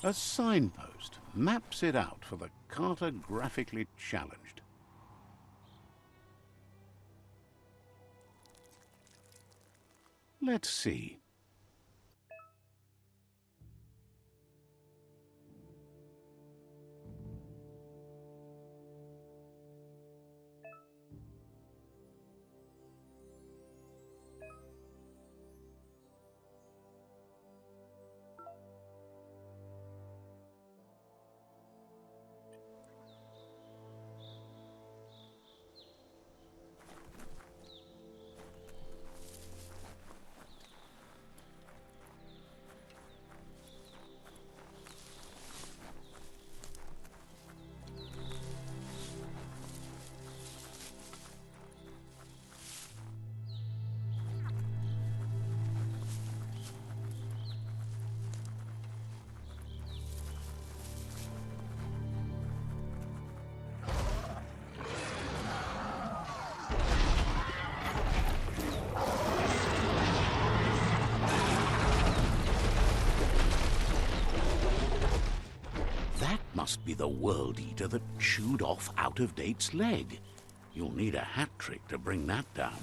A signpost maps it out for the cartographically challenged. Let's see. Must be the World Eater that chewed off Out-of-Date's leg. You'll need a hat trick to bring that down.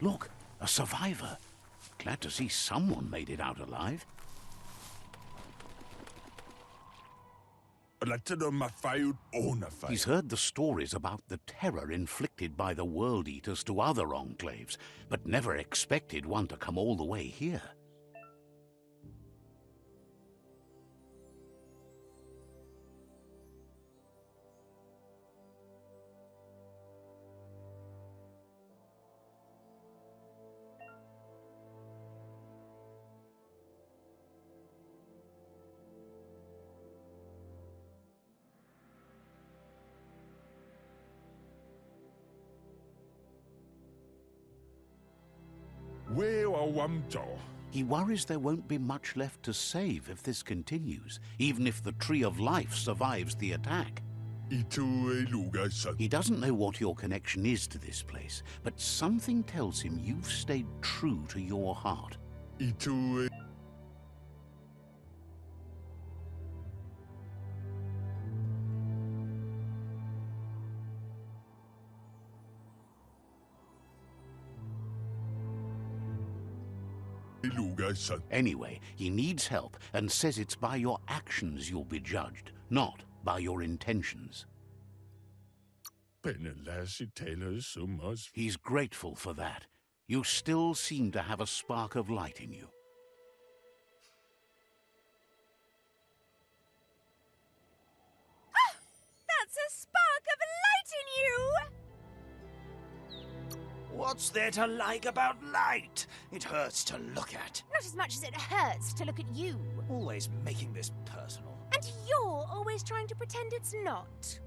Look, a survivor. Glad to see someone made it out alive. He's heard the stories about the terror inflicted by the World Eaters to other enclaves, but never expected one to come all the way here. He worries there won't be much left to save if this continues, even if the Tree of Life survives the attack. He doesn't know what your connection is to this place, but something tells him you've stayed true to your heart. Anyway, he needs help and says it's by your actions you'll be judged, not by your intentions. He's grateful for that. You still seem to have a spark of light in you. Ah! That's a spark of light in you! What's there to like about light? It hurts to look at. Not as much as it hurts to look at you. Always making this personal. And you're always trying to pretend it's not.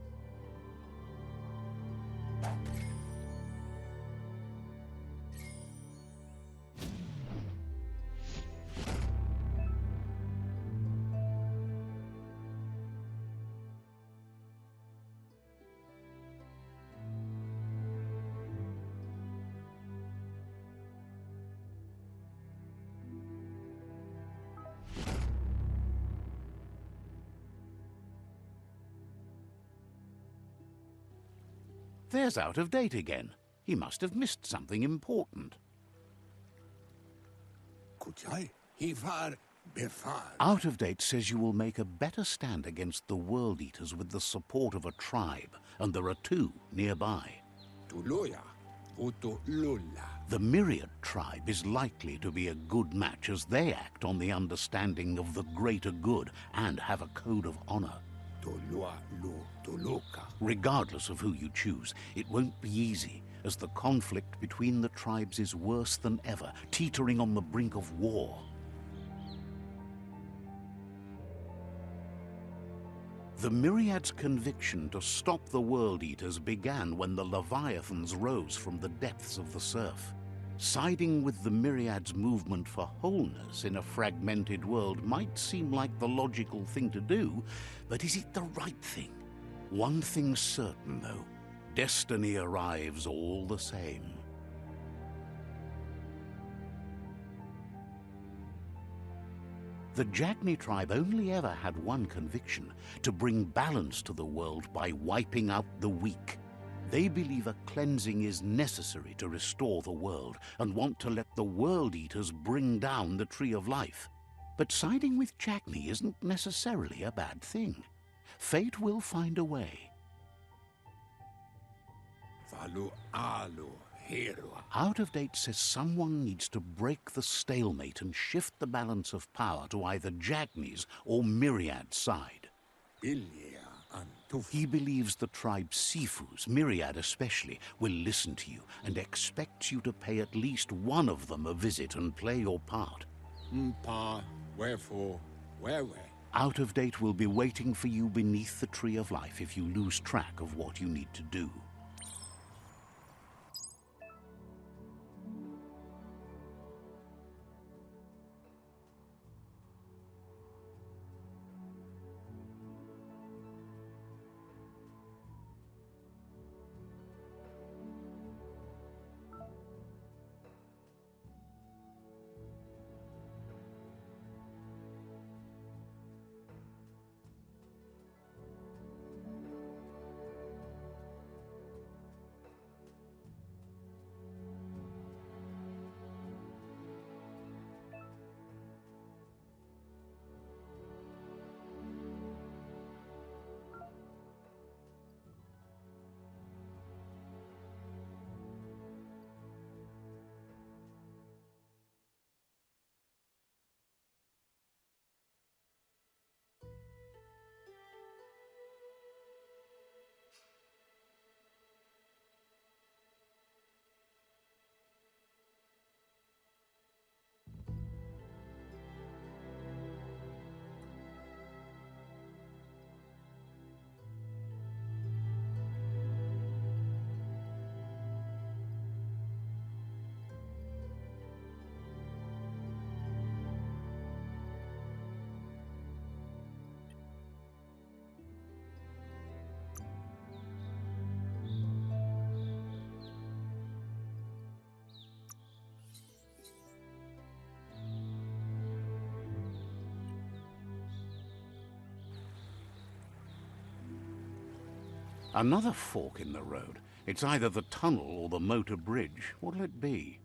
There's Out of Date again. He must have missed something important. Out of Date says you will make a better stand against the World Eaters with the support of a tribe, and there are 2 nearby. The Myriad tribe is likely to be a good match as they act on the understanding of the greater good and have a code of honor. Regardless of who you choose, it won't be easy, as the conflict between the tribes is worse than ever, teetering on the brink of war. The Myriad's conviction to stop the World Eaters began when the Leviathans rose from the depths of the surf. Siding with the Myriad's movement for wholeness in a fragmented world might seem like the logical thing to do, but is it the right thing? One thing's certain, though. Destiny arrives all the same. The Jagni tribe only ever had one conviction: to bring balance to the world by wiping out the weak. They believe a cleansing is necessary to restore the world and want to let the World Eaters bring down the Tree of Life. But siding with Jagni isn't necessarily a bad thing. Fate will find a way. Out of Date says someone needs to break the stalemate and shift the balance of power to either Jagni's or Myriad's side. He believes the tribe Sifus, Myriad especially, will listen to you and expects you to pay at least one of them a visit and play your part. Wherefore, where? Out of Date will be waiting for you beneath the Tree of Life if you lose track of what you need to do. Another fork in the road. It's either the tunnel or the motor bridge. What'll it be?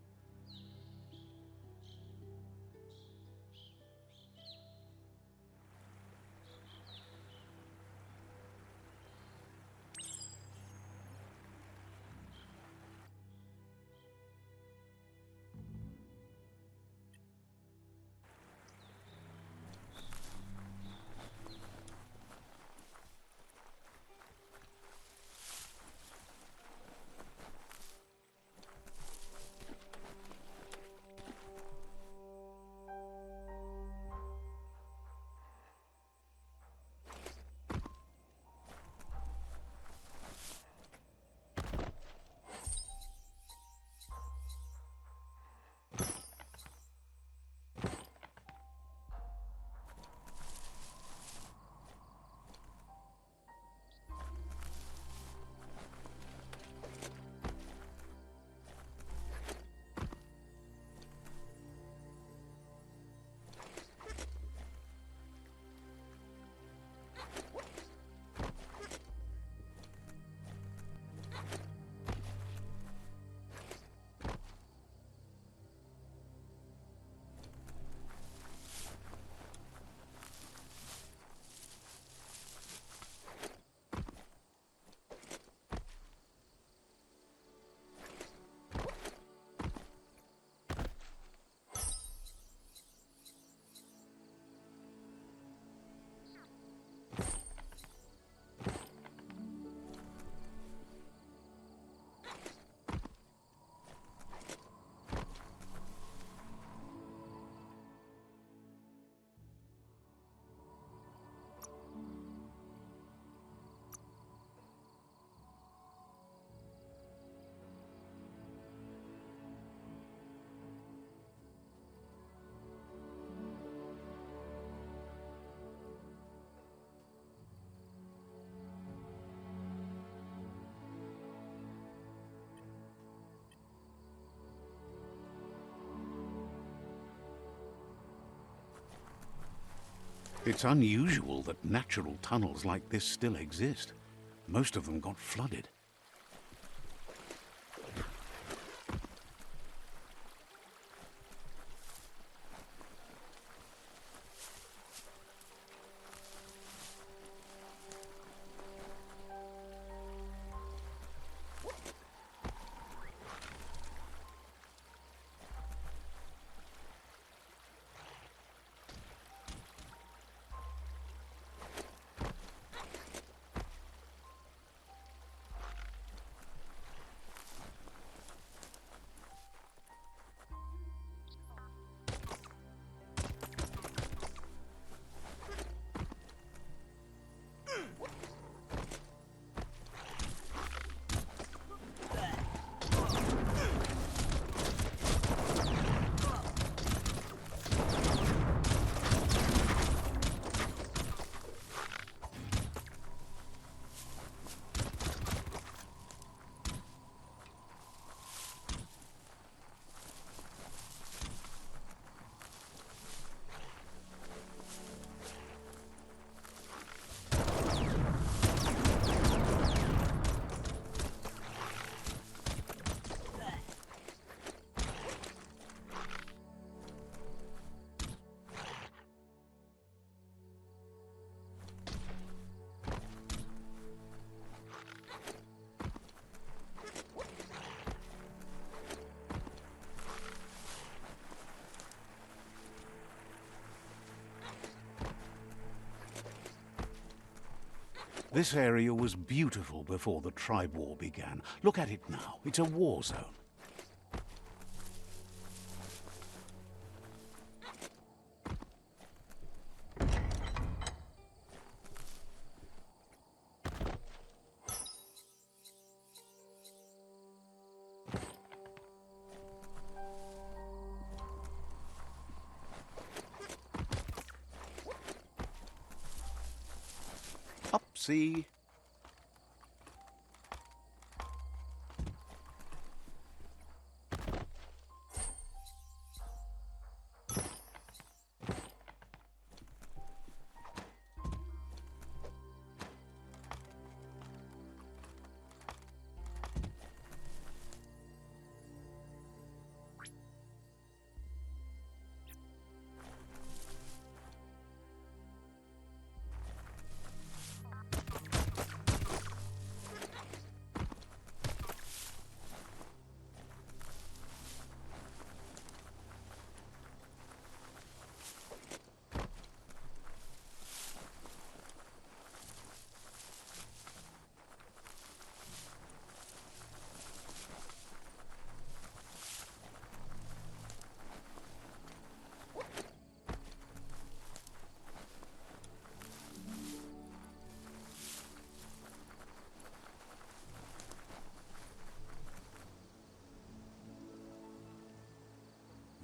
It's unusual that natural tunnels like this still exist. Most of them got flooded. This area was beautiful before the tribe war began. Look at it now. It's a war zone. Upsie.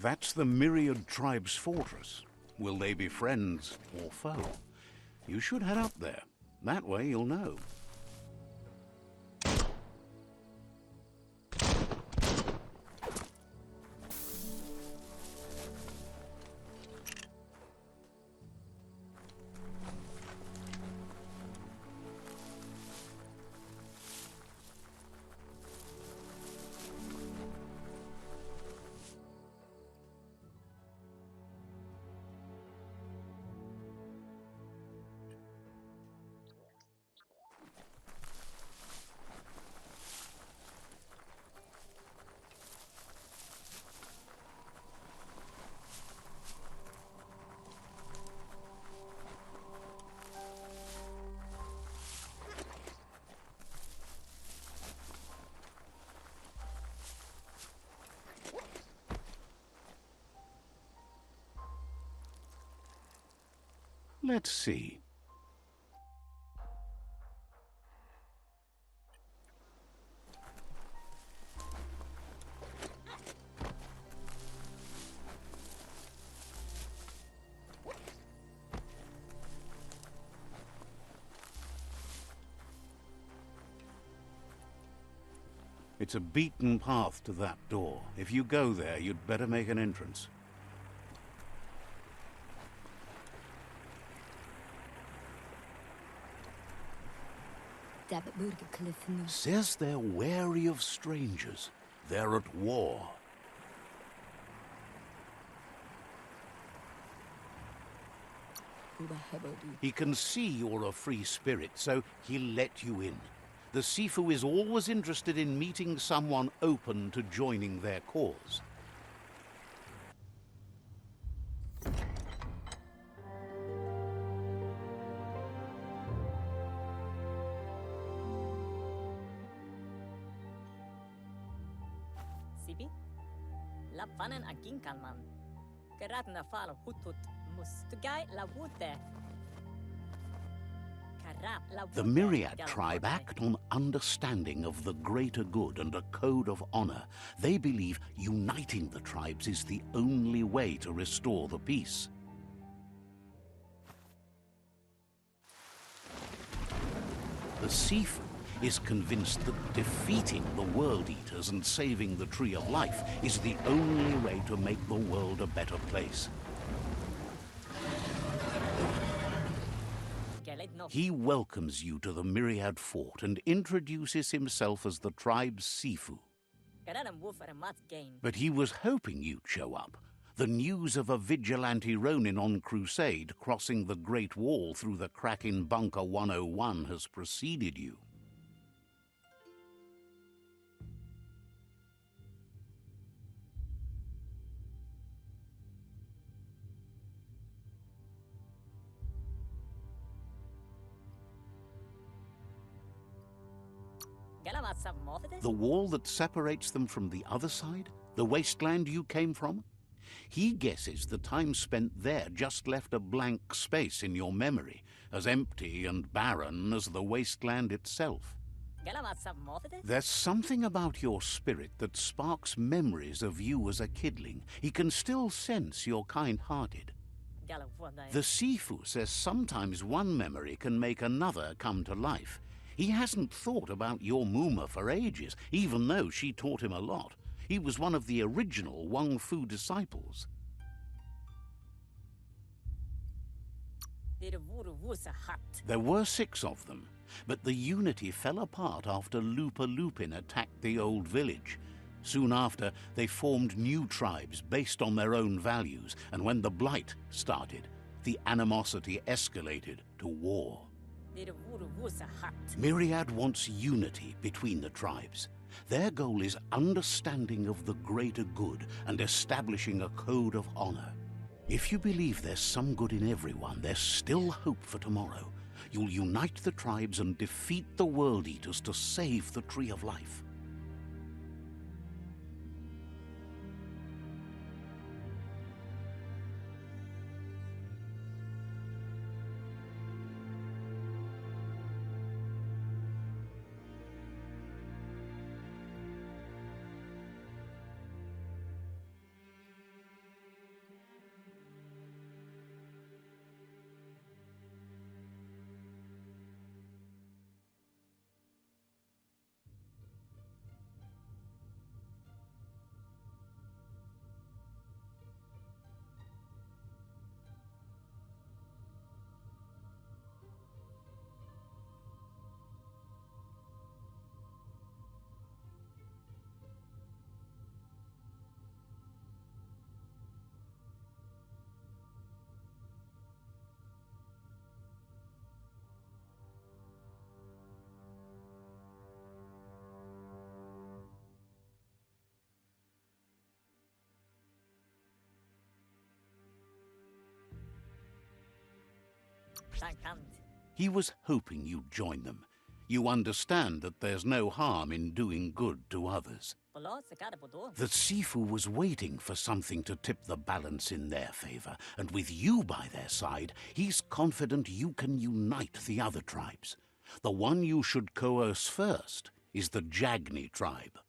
That's the Myriad Tribe's fortress. Will they be friends or foe? You should head up there. That way you'll know. Let's see. It's a beaten path to that door. If you go there, you'd better make an entrance. Says they're wary of strangers. They're at war. He can see you're a free spirit, so he'll let you in. The Sifu is always interested in meeting someone open to joining their cause. Sibi? Lapvanen aginkalman. Keratna fal hutut mustugai la wute. The Myriad tribe act on understanding of the greater good and a code of honor. They believe uniting the tribes is the only way to restore the peace. The Sifu is convinced that defeating the World Eaters and saving the Tree of Life is the only way to make the world a better place. He welcomes you to the Myriad Fort and introduces himself as the tribe's Sifu. But he was hoping you'd show up. The news of a vigilante Ronin on crusade crossing the Great Wall through the crack in Bunker 101 has preceded you. The wall that separates them from the other side? The wasteland you came from? He guesses the time spent there just left a blank space in your memory, as empty and barren as the wasteland itself. There's something about your spirit that sparks memories of you as a kidling. He can still sense you're kind-hearted. The Sifu says sometimes one memory can make another come to life. He hasn't thought about your Muma for ages, even though she taught him a lot. He was one of the original Wang Fu disciples. There were 6 of them, but the unity fell apart after Lupa Lupin attacked the old village. Soon after, they formed new tribes based on their own values, and when the Blight started, the animosity escalated to war. Myriad wants unity between the tribes. Their goal is understanding of the greater good and establishing a code of honor. If you believe there's some good in everyone, there's still hope for tomorrow. You'll unite the tribes and defeat the World Eaters to save the Tree of Life. He was hoping you'd join them. You understand that there's no harm in doing good to others. The Sifu was waiting for something to tip the balance in their favor, and with you by their side, he's confident you can unite the other tribes. The one you should coerce first is the Jagni tribe.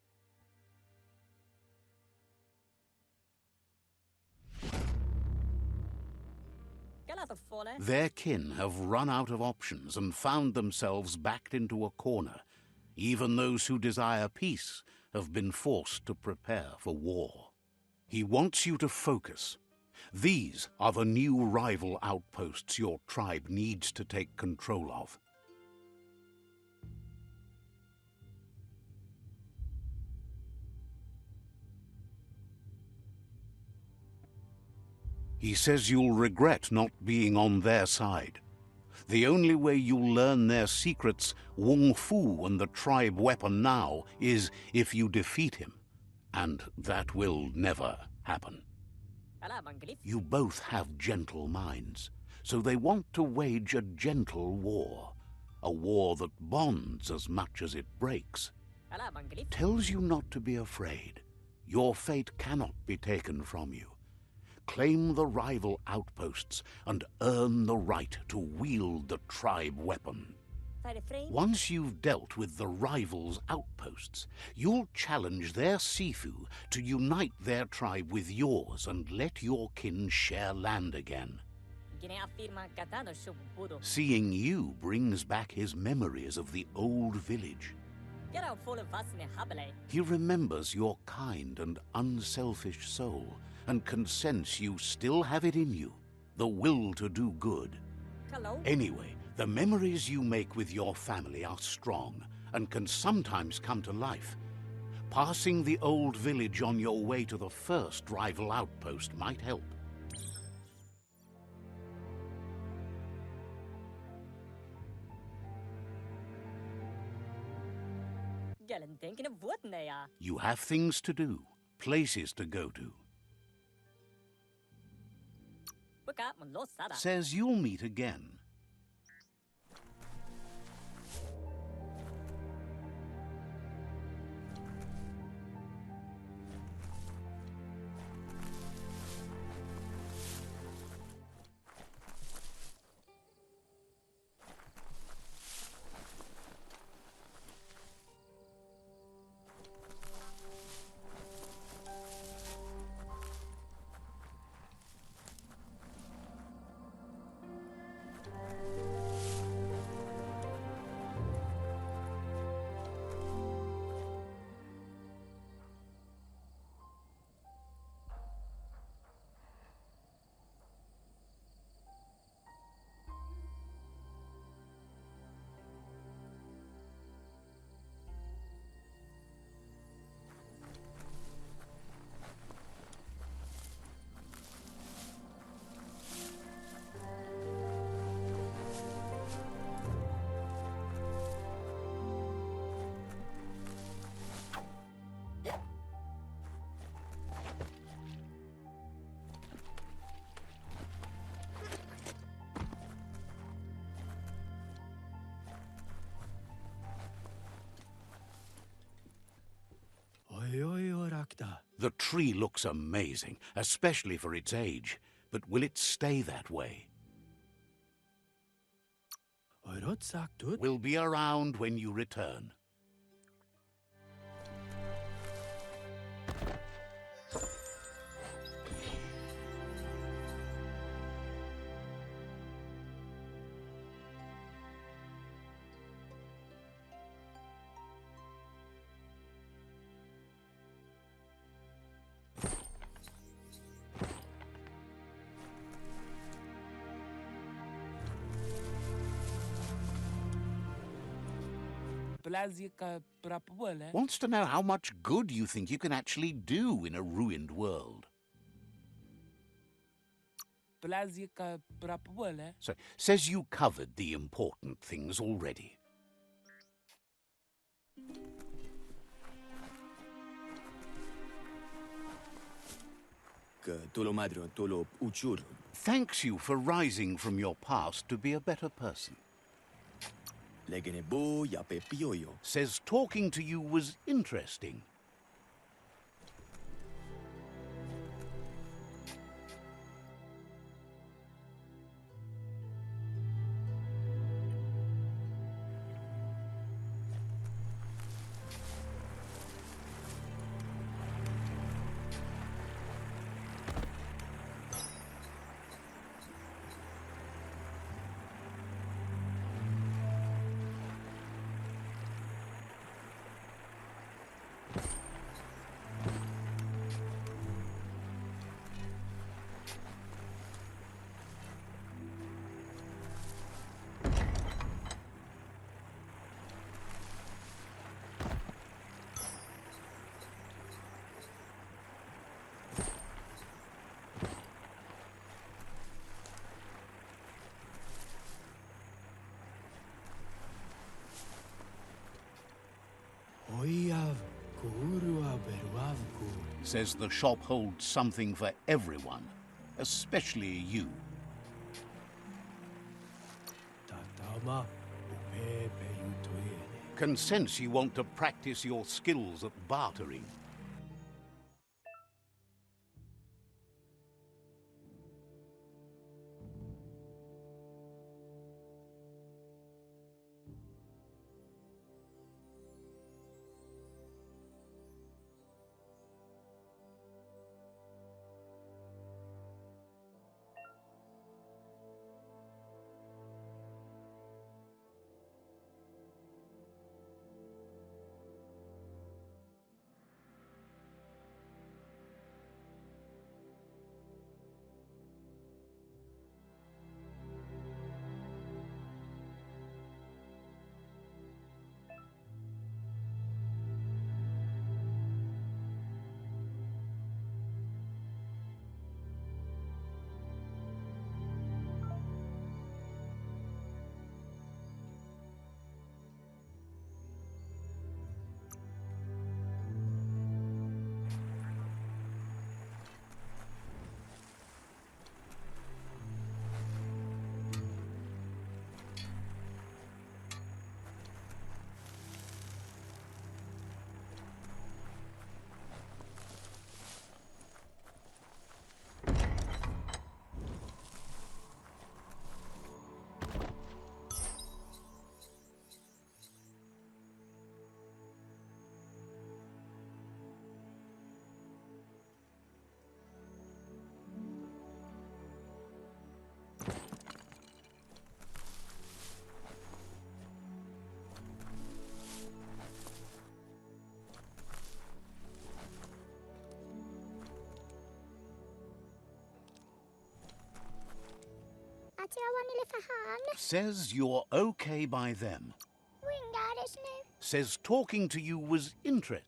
Their kin have run out of options and found themselves backed into a corner. Even those who desire peace have been forced to prepare for war. He wants you to focus. These are the new rival outposts your tribe needs to take control of. He says you'll regret not being on their side. The only way you'll learn their secrets, Wung Fu and the tribe weapon now, is if you defeat him. And that will never happen. You both have gentle minds, so they want to wage a gentle war. A war that bonds as much as it breaks. Tells you not to be afraid. Your fate cannot be taken from you. Claim the rival outposts and earn the right to wield the tribe weapon. Once you've dealt with the rivals' outposts, you'll challenge their Sifu to unite their tribe with yours and let your kin share land again. Seeing you brings back his memories of the old village. He remembers your kind and unselfish soul and can sense you still have it in you, the will to do good. Anyway, the memories you make with your family are strong and can sometimes come to life. Passing the old village on your way to the first rival outpost might help. You have things to do, places to go to. Says you'll meet again. The tree looks amazing, especially for its age. But will it stay that way? We'll be around when you return. Wants to know how much good you think you can actually do in a ruined world. So, says you covered the important things already. Thanks you for rising from your past to be a better person. Says talking to you was interesting. says the shop holds something for everyone, especially you. Can sense you want to practice your skills at bartering. Says you're okay by them. Says talking to you was interesting.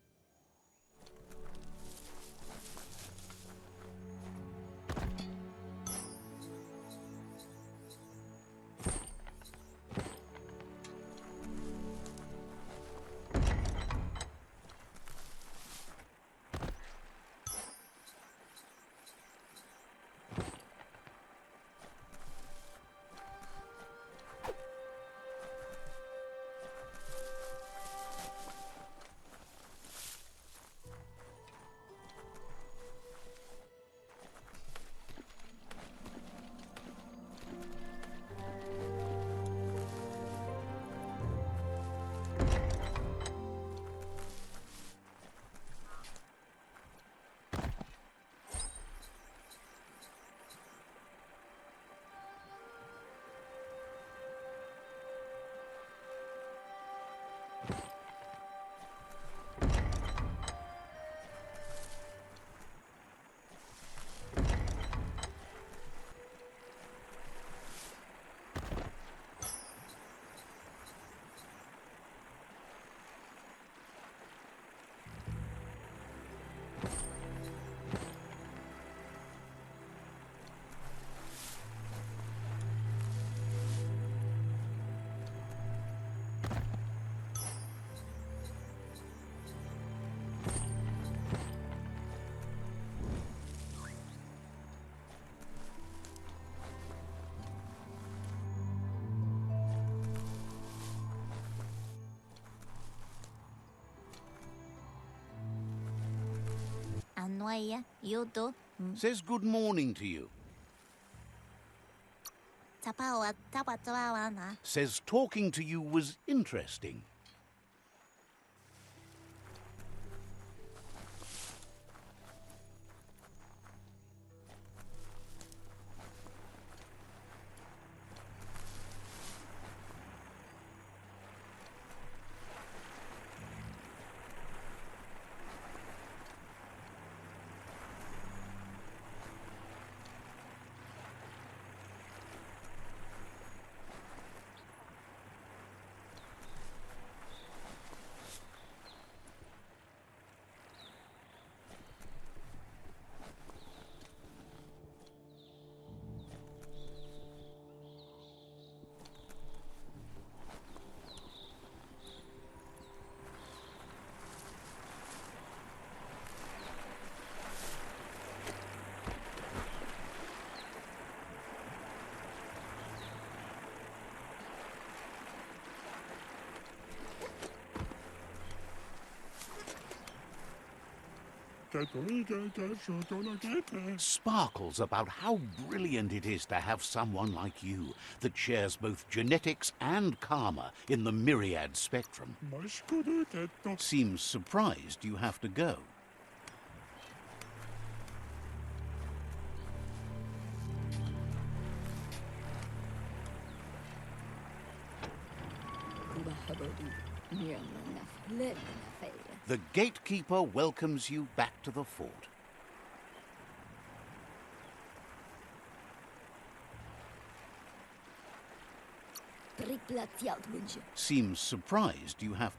Says good morning to you. Says talking to you was interesting. Sparkles about how brilliant it is to have someone like you that shares both genetics and karma in the myriad spectrum. Seems surprised you have to go. The gatekeeper welcomes you back to the fort. Seems surprised you have...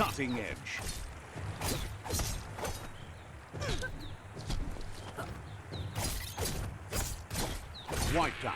cutting edge. Wiped out.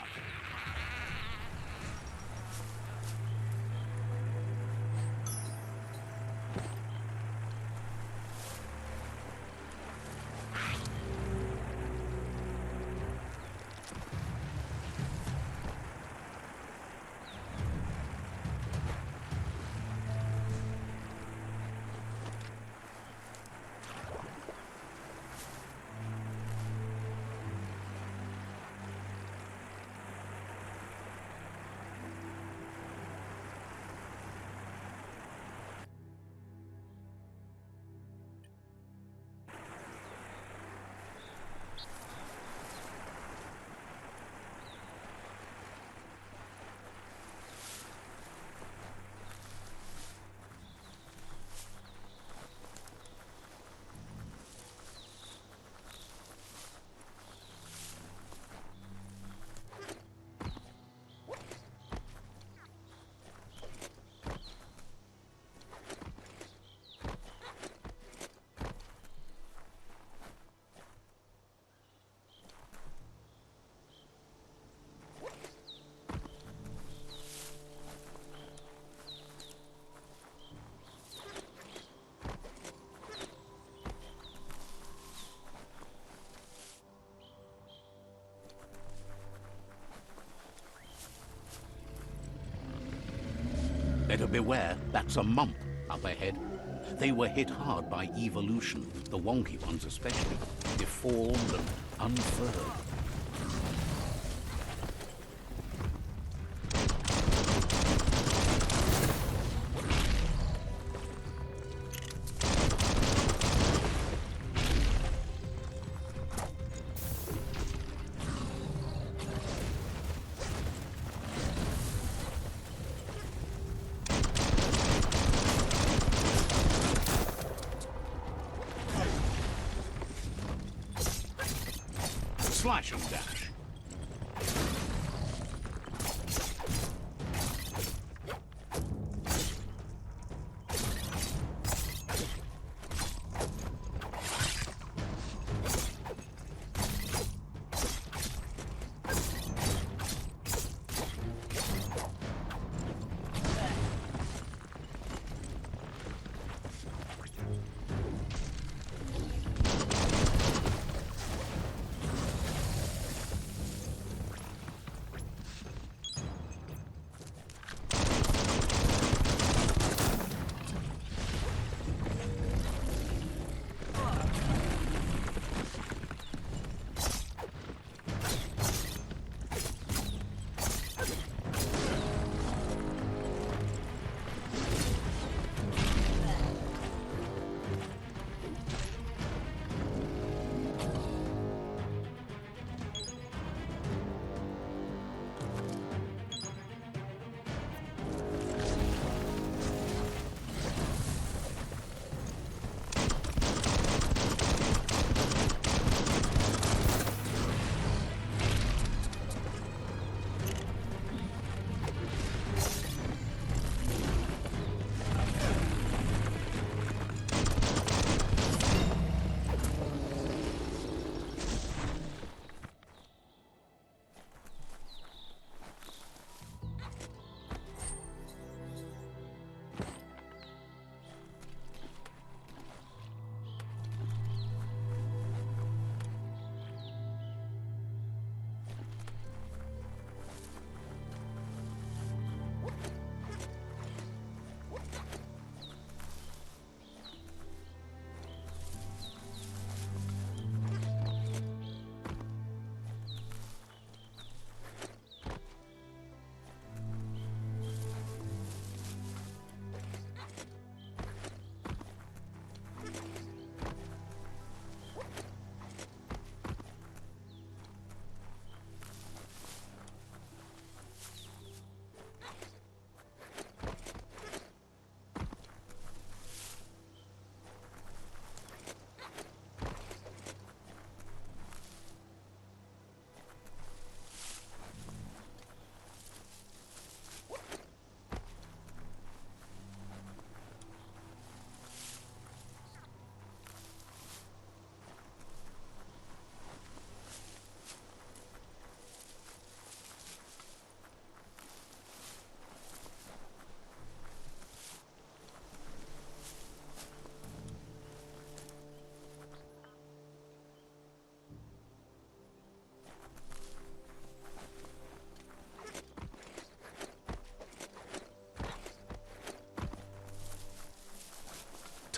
Better beware, that's a mump up ahead. They were hit hard by evolution, the wonky ones especially, deformed and unfurled. Slash and dash.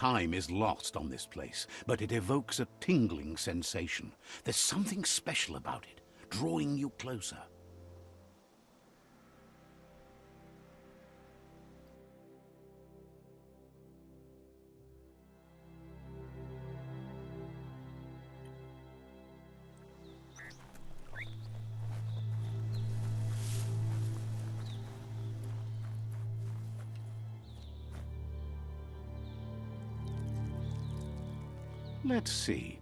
Time is lost on this place, but it evokes a tingling sensation. There's something special about it, drawing you closer. Let's see.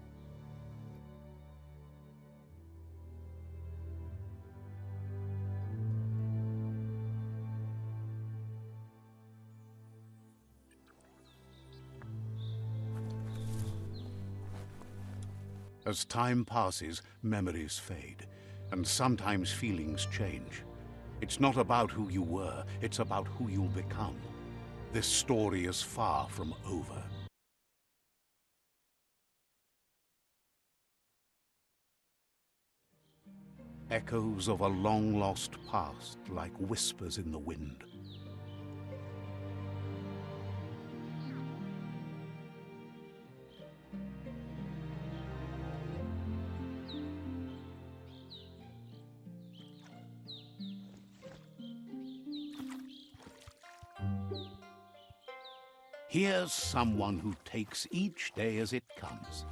As time passes, memories fade, and sometimes feelings change. It's not about who you were, it's about who you'll become. This story is far from over. Echoes of a long-lost past, like whispers in the wind. Here's someone who takes each day as it comes.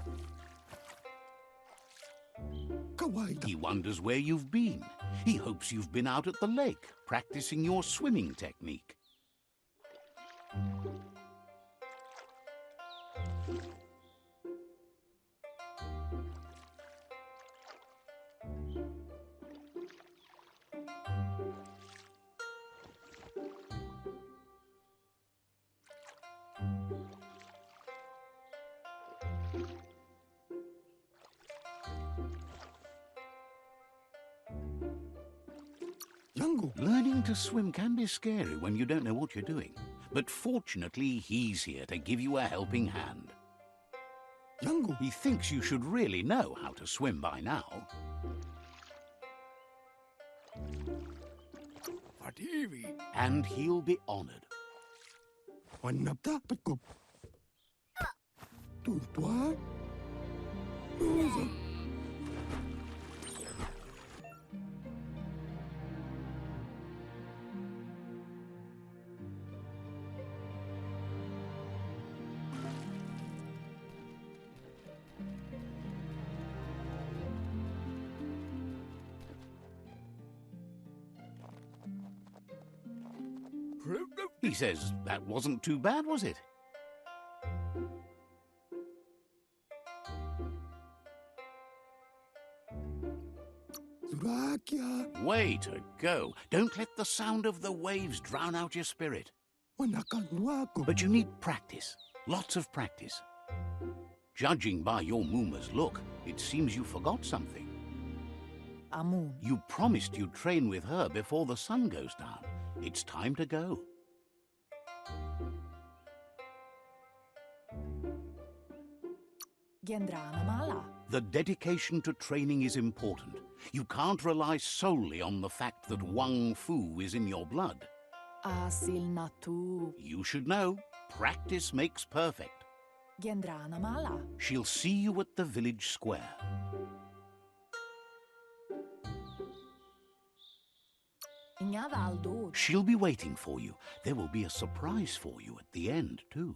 He wonders where you've been. He hopes you've been out at the lake, practicing your swimming technique. Learning to swim can be scary when you don't know what you're doing. But fortunately, he's here to give you a helping hand. He thinks you should really know how to swim by now. And he'll be honored. He says that wasn't too bad, was it? Way to go. Don't let the sound of the waves drown out your spirit. But you need practice. Lots of practice. Judging by your Muma's look, it seems you forgot something. Amun. You promised you'd train with her before the sun goes down. It's time to go. The dedication to training is important. You can't rely solely on the fact that Wang Fu is in your blood. You should know, practice makes perfect. She'll see you at the village square. She'll be waiting for you. There will be a surprise for you at the end, too.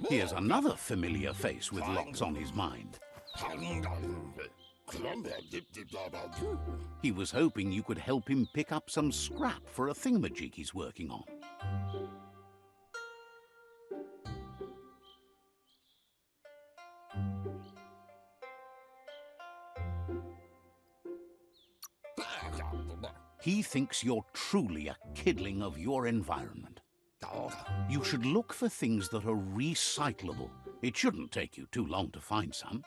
Here's another familiar face with lots on his mind. He was hoping you could help him pick up some scrap for a thingamajig he's working on. He thinks you're truly a kidling of your environment. You should look for things that are recyclable, It shouldn't take you too long to find some.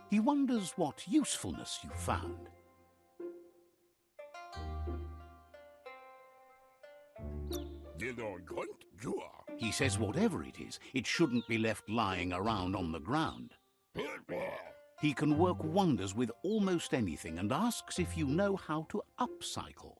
He wonders what usefulness you found. He says whatever it is, it shouldn't be left lying around on the ground. He can work wonders with almost anything and asks if you know how to upcycle.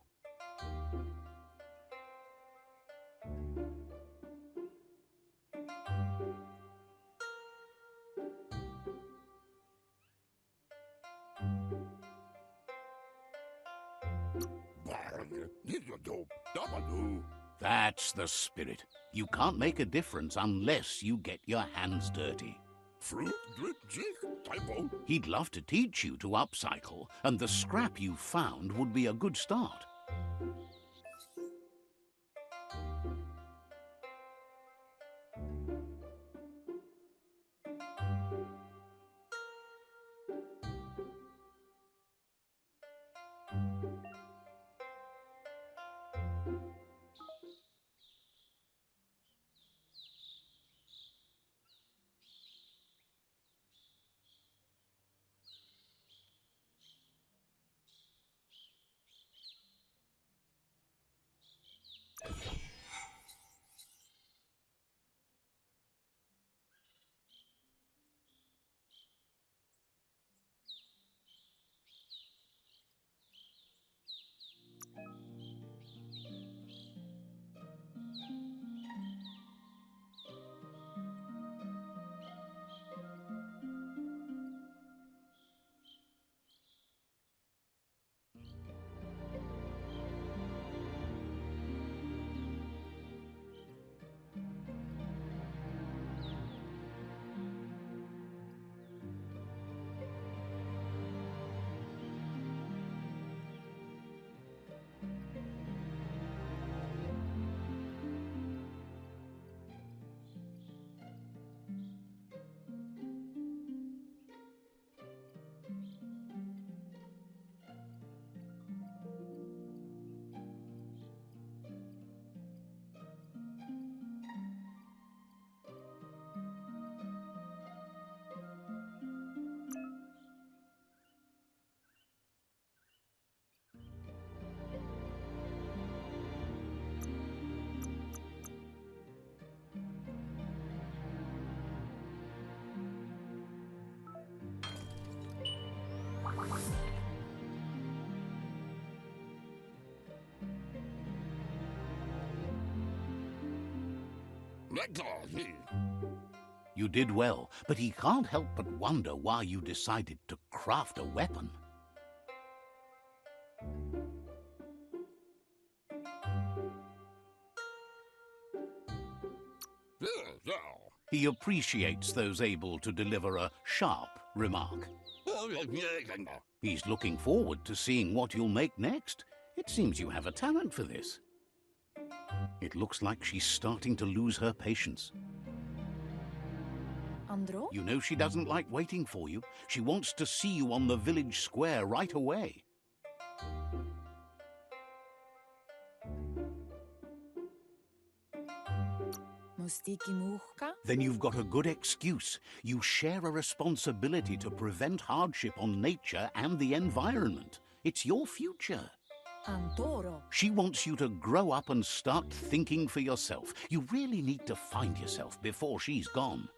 That's the spirit. You can't make a difference unless you get your hands dirty. He'd love to teach you to upcycle, and the scrap you found would be a good start. You did well, but he can't help but wonder why you decided to craft a weapon. He appreciates those able to deliver a sharp remark. He's looking forward to seeing what you'll make next. It seems you have a talent for this. It looks like she's starting to lose her patience. Andro? You know she doesn't like waiting for you. She wants to see you on the village square right away. Mustiki muhka? Then you've got a good excuse. You share a responsibility to prevent hardship on nature and the environment. It's your future. Antoro. She wants you to grow up and start thinking for yourself. You really need to find yourself before she's gone.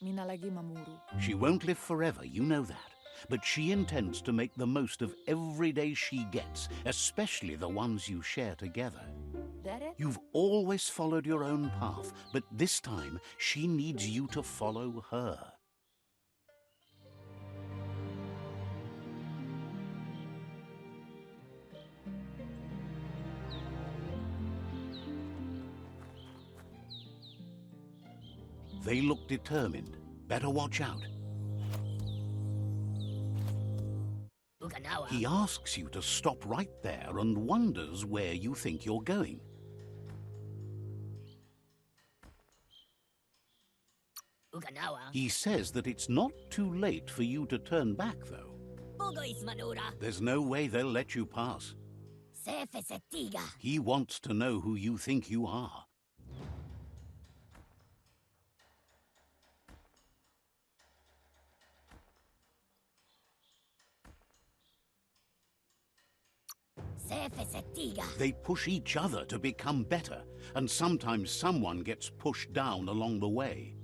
Minä lagi mamuru. She won't live forever, you know that. But she intends to make the most of every day she gets, especially the ones you share together. Dere? You've always followed your own path, but this time she needs you to follow her. They look determined. Better watch out. He asks you to stop right there and wonders where you think you're going. He says that it's not too late for you to turn back, though. There's no way they'll let you pass. He wants to know who you think you are. They push each other to become better, and sometimes someone gets pushed down along the way.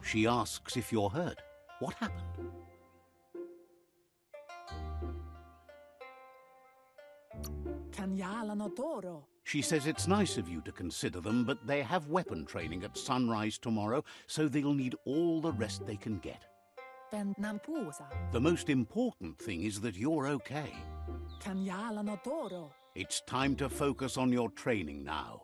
She asks if you're hurt. What happened? She says it's nice of you to consider them, but they have weapon training at sunrise tomorrow, so they'll need all the rest they can get. The most important thing is that you're okay. It's time to focus on your training now.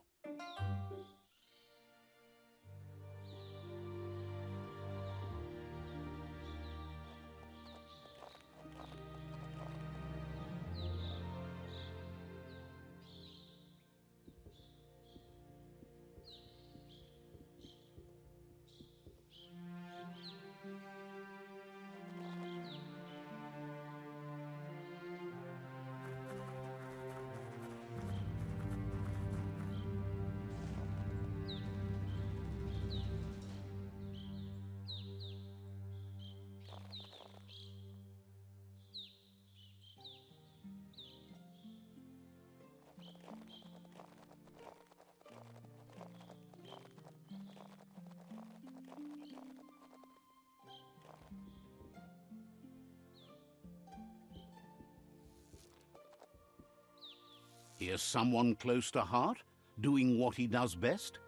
Here's someone close to heart, doing what he does best.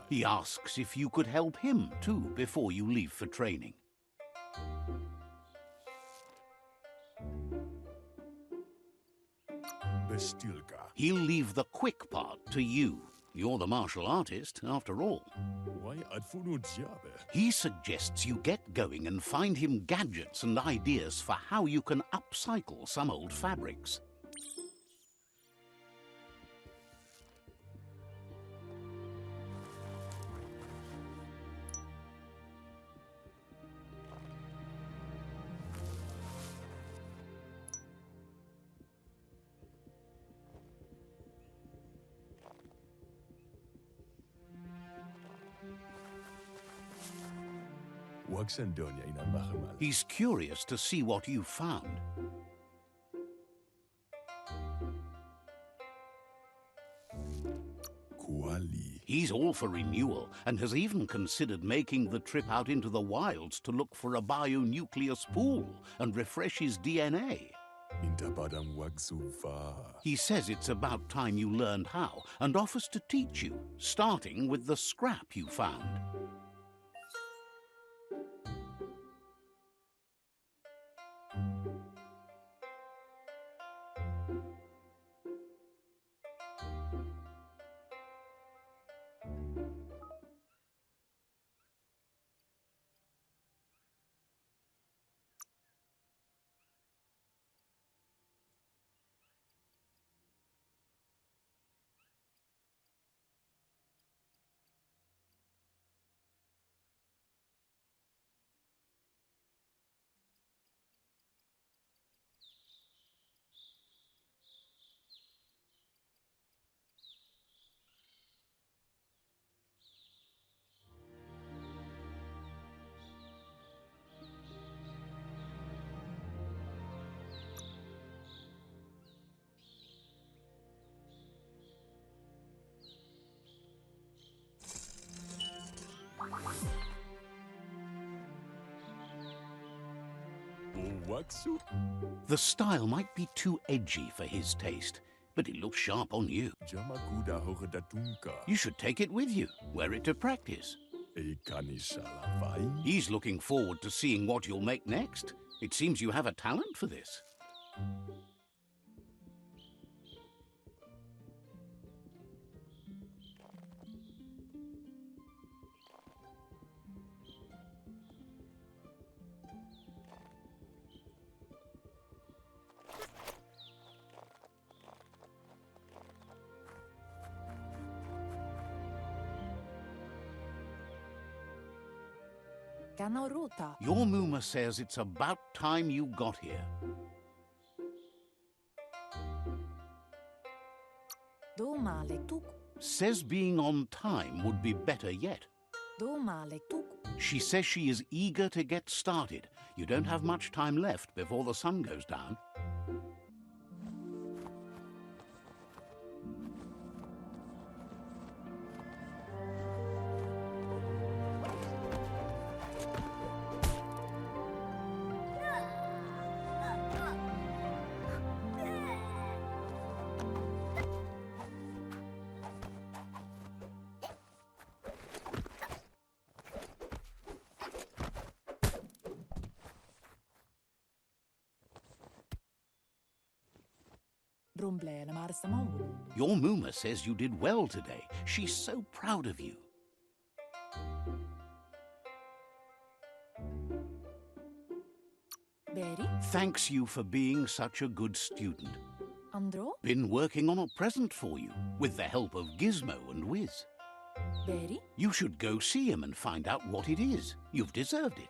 He asks if you could help him, too, before you leave for training. He'll leave the quick part to you. You're the martial artist, after all. He suggests you get going and find him gadgets and ideas for how you can upcycle some old fabrics. He's curious to see what you found. He's all for renewal and has even considered making the trip out into the wilds to look for a bionucleus pool and refresh his DNA. He says it's about time you learned how and offers to teach you, starting with the scrap you found. The style might be too edgy for his taste, but it looks sharp on you. You should take it with you, wear it to practice. He's looking forward to seeing what you'll make next. It seems you have a talent for this. Kanoruta. Your Muma says it's about time you got here. Domale tuk. Says being on time would be better yet. Domale tuk. She says she is eager to get started. You don't have much time left before the sun goes down. Your Muma says you did well today. She's so proud of you. Beri. Thanks you for being such a good student. Andro. Been working on a present for you, with the help of Gizmo and Wiz. Beri. You should go see him and find out what it is. You've deserved it.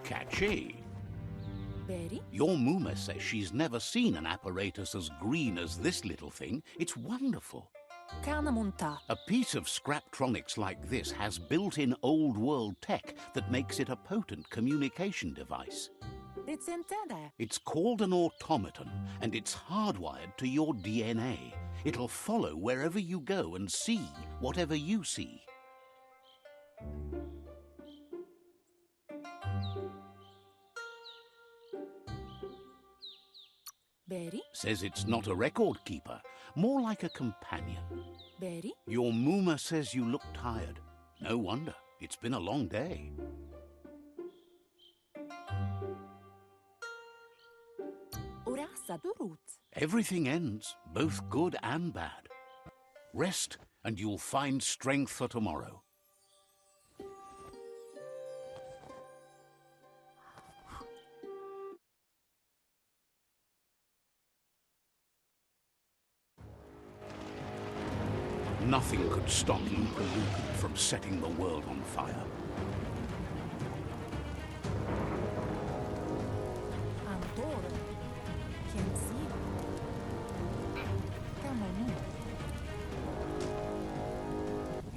Catchy. Beri. Your Muma says she's never seen an apparatus as green as this little thing. It's wonderful. Kanamunta. A piece of Scraptronics like this has built-in old-world tech that makes it a potent communication device. It's called an automaton, and it's hardwired to your DNA. It'll follow wherever you go and see whatever you see. Beri. Says it's not a record keeper, more like a companion. Beri. Your Muma says you look tired. No wonder. It's been a long day. Urasa durut. Everything ends, both good and bad. Rest, and you'll find strength for tomorrow. Nothing could stop Ultimatedemi from setting the world on fire.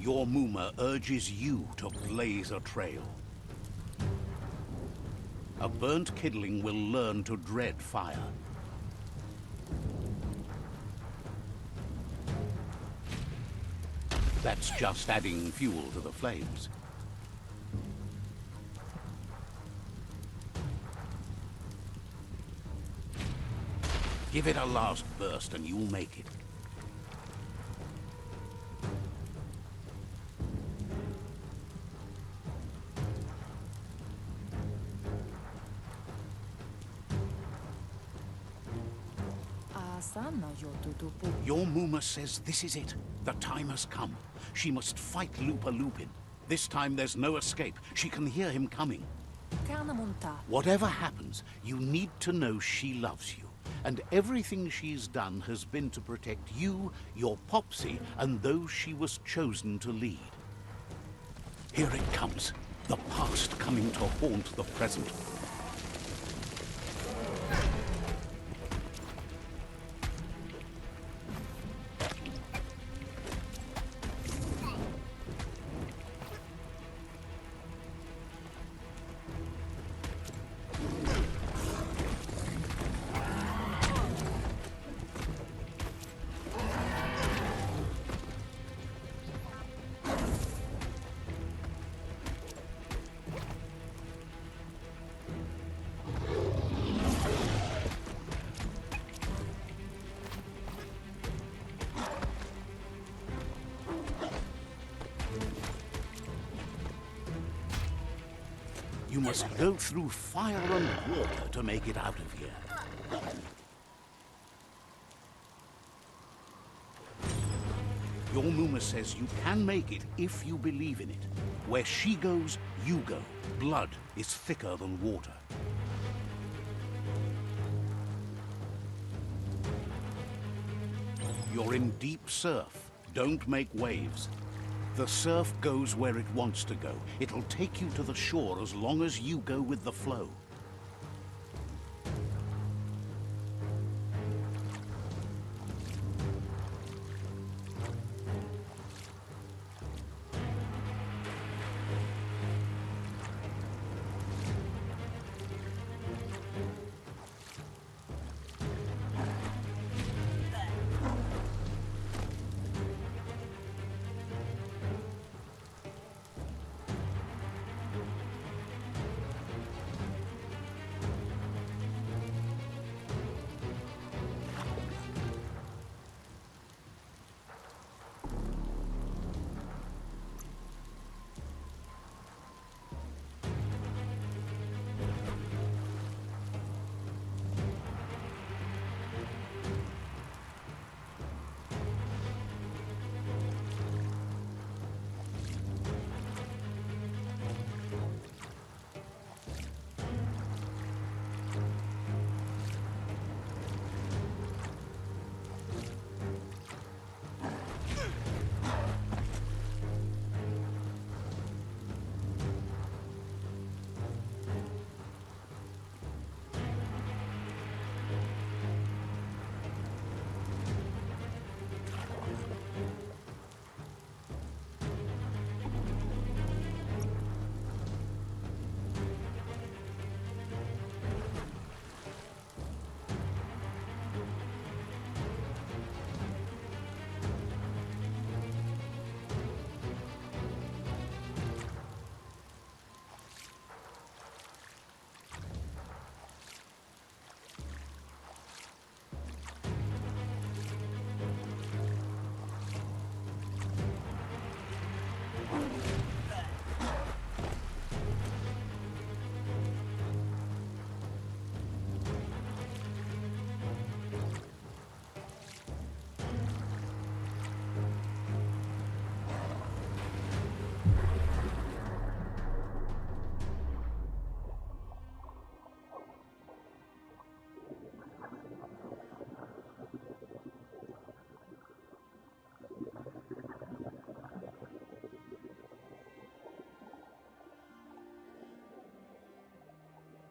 Your Muma urges you to blaze a trail. A burnt kidling will learn to dread fire. That's just adding fuel to the flames. Give it a last burst and you'll make it. Your Muma says this is it. The time has come. She must fight Lupin. This time there's no escape. She can hear him coming. Whatever happens, you need to know she loves you. And everything she's done has been to protect you, your Popsy, and those she was chosen to lead. Here it comes. The past coming to haunt the present. You must go through fire and water to make it out of here. Your Muma says you can make it if you believe in it. Where she goes, you go. Blood is thicker than water. You're in deep surf. Don't make waves. The surf goes where it wants to go. It'll take you to the shore as long as you go with the flow.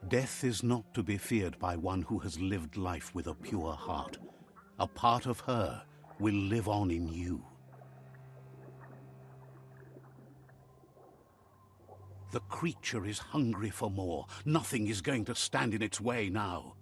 Death is not to be feared by one who has lived life with a pure heart. A part of her will live on in you. The creature is hungry for more. Nothing is going to stand in its way now.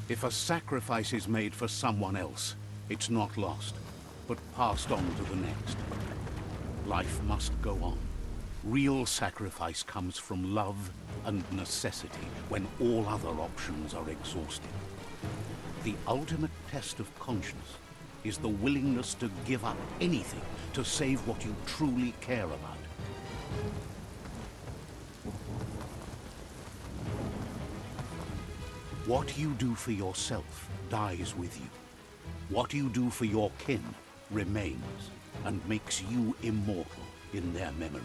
If a sacrifice is made for someone else, it's not lost, but passed on to the next. Life must go on. Real sacrifice comes from love and necessity when all other options are exhausted. The ultimate test of conscience is the willingness to give up anything to save what you truly care about. What you do for yourself dies with you. What you do for your kin remains and makes you immortal in their memory.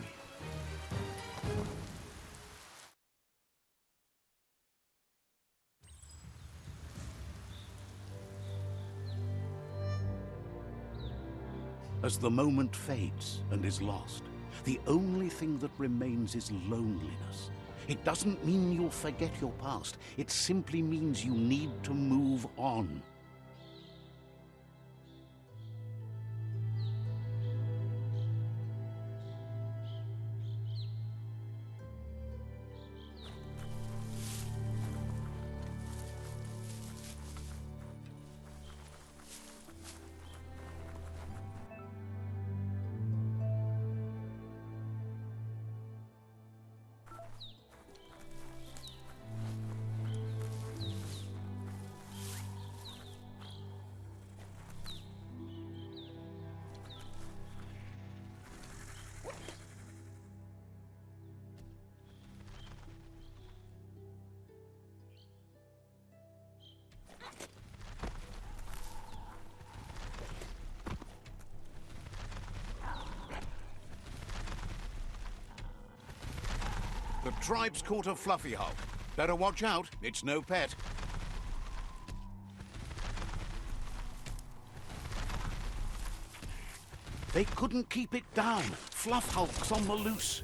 As the moment fades and is lost, the only thing that remains is loneliness. It doesn't mean you'll forget your past. It simply means you need to move on. The tribe's caught a fluffy hulk. Better watch out, it's no pet. They couldn't keep it down. Fluff hulk's on the loose.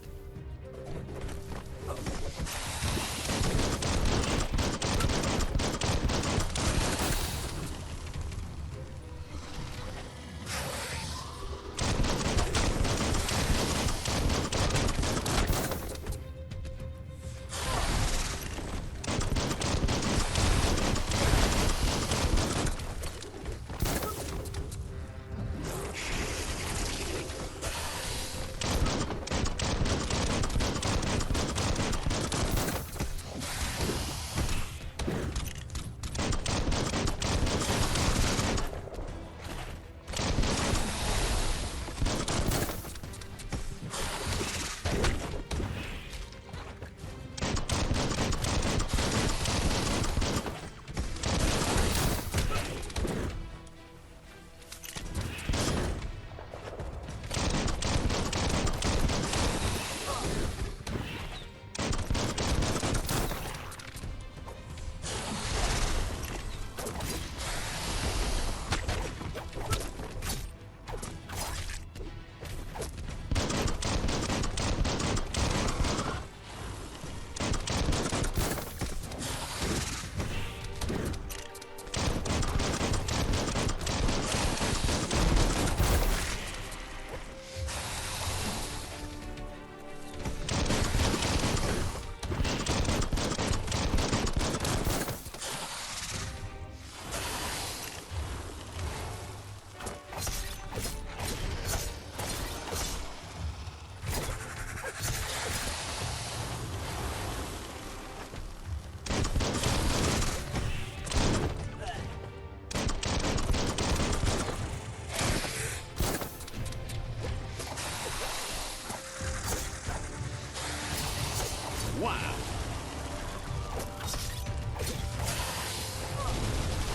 Wow!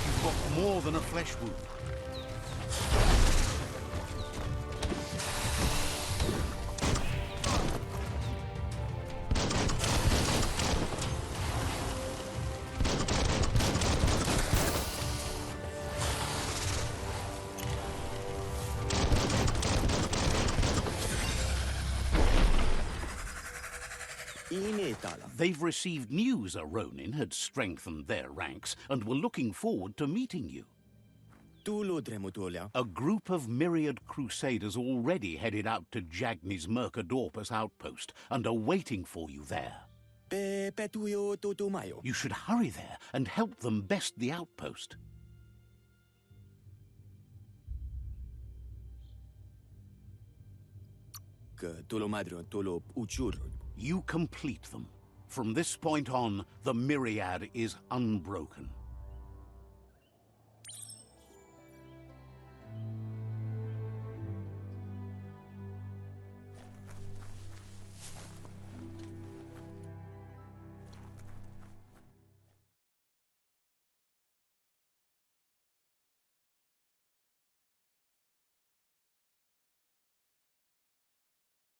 You've got more than a flesh wound. Inetala. They've received news a Ronin had strengthened their ranks and were looking forward to meeting you. Tuludremutulia. A group of myriad crusaders already headed out to Jagni's Mercadorpus outpost and are waiting for you there. Petuyo tutumayo. You should hurry there and help them best the outpost. Tulumadro tulub uchurud. You complete them. From this point on, the myriad is unbroken.